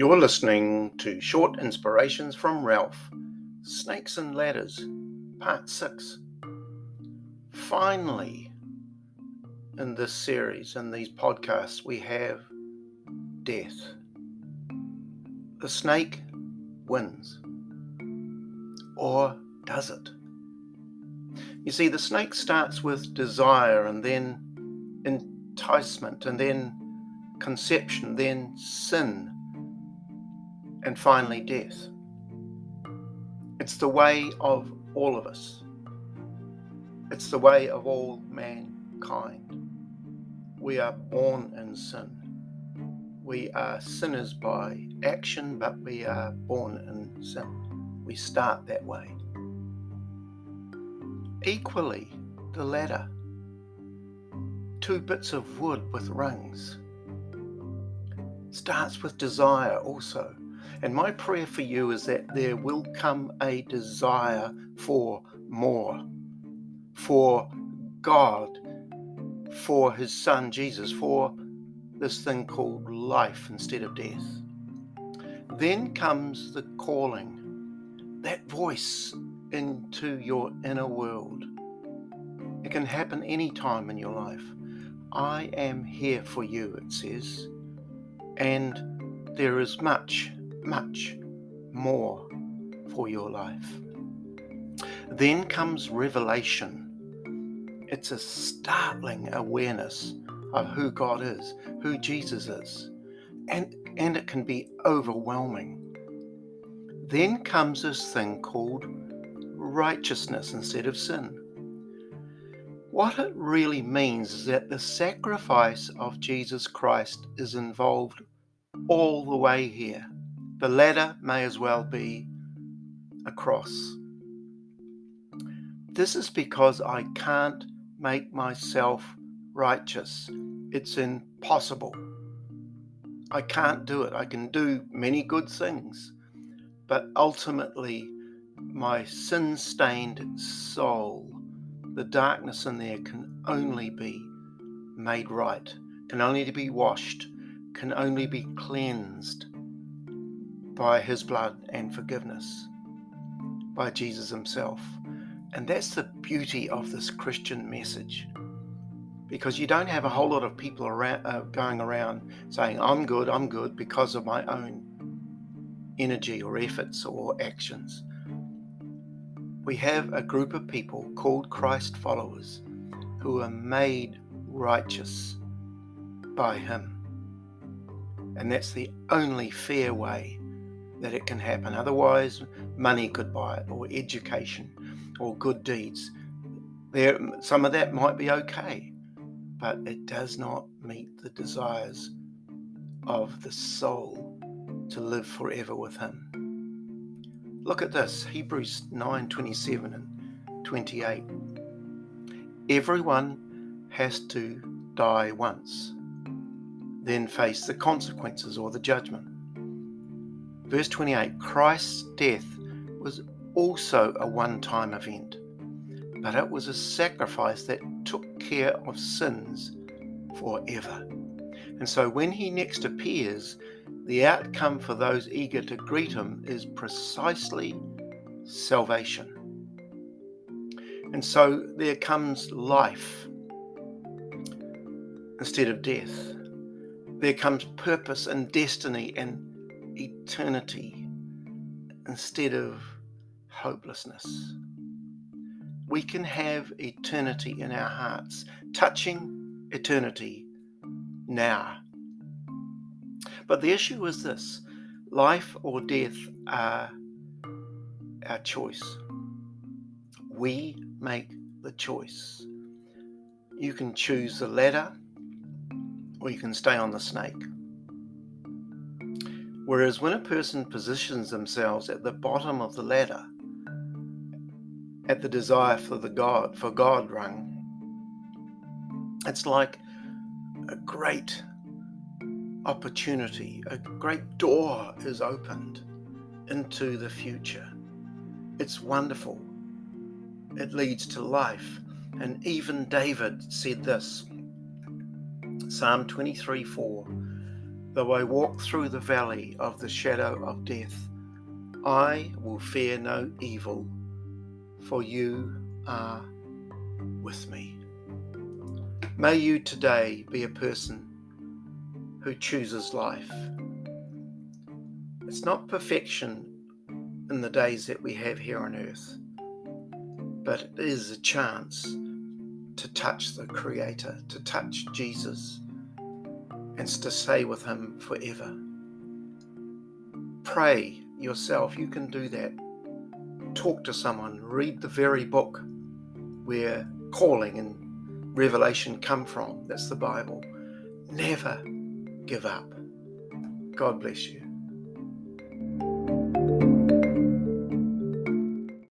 You're listening to Short Inspirations from Ralph, Snakes and Ladders, Part 6. Finally, in this series, in these podcasts, we have death. The snake wins. Or does it? You see, the snake starts with desire and then enticement and then conception, then sin, and finally death. It's the way of all of us. It's the way of all mankind. We are born in sin. We are sinners by action, but we are born in sin. We start that way. Equally, the ladder. 2 bits of wood with rungs. Starts with desire also. And my prayer for you is that there will come a desire for more, for God, for His Son Jesus, for this thing called life instead of death. Then comes the calling, that voice into your inner world. It can happen any time in your life. I am here for you, it says, and there is much more for your life. Then comes revelation. It's a startling awareness of who God is, who Jesus is, and it can be overwhelming. Then comes this thing called righteousness instead of sin. What it really means is that the sacrifice of Jesus Christ is involved all the way here. The ladder may as well be a cross. This is because I can't make myself righteous. It's impossible. I can't do it. I can do many good things, but ultimately my sin-stained soul, the darkness in there, can only be made right, can only be washed, can only be cleansed by His blood and forgiveness, by Jesus Himself. And that's the beauty of this Christian message, because you don't have a whole lot of people going around saying, I'm good because of my own energy or efforts or actions. We have a group of people called Christ followers who are made righteous by Him. And that's the only fair way that it can happen. Otherwise, money could buy it, or education, or good deeds. Some of that might be okay, but it does not meet the desires of the soul to live forever with Him. Look at this, Hebrews 9:27 and 28. Everyone has to die once, then face the consequences or the judgment. Verse 28, Christ's death was also a one-time event, but it was a sacrifice that took care of sins forever. And so when He next appears, the outcome for those eager to greet Him is precisely salvation. And so there comes life instead of death. There comes purpose and destiny and eternity instead of hopelessness. We can have eternity in our hearts, touching eternity now. But the issue is this: life or death are our choice. We make the choice. You can choose the ladder, or you can stay on the snake. Whereas when a person positions themselves at the bottom of the ladder, at the desire for God rung, it's like a great opportunity, a great door is opened into the future. It's wonderful. It leads to life. And even David said this, Psalm 23:4, Though I walk through the valley of the shadow of death, I will fear no evil, for you are with me. May you today be a person who chooses life. It's not perfection in the days that we have here on earth, but it is a chance to touch the Creator, to touch Jesus, and to stay with Him forever. Pray yourself. You can do that. Talk to someone. Read the very book where calling and revelation come from. That's the Bible. Never give up. God bless you.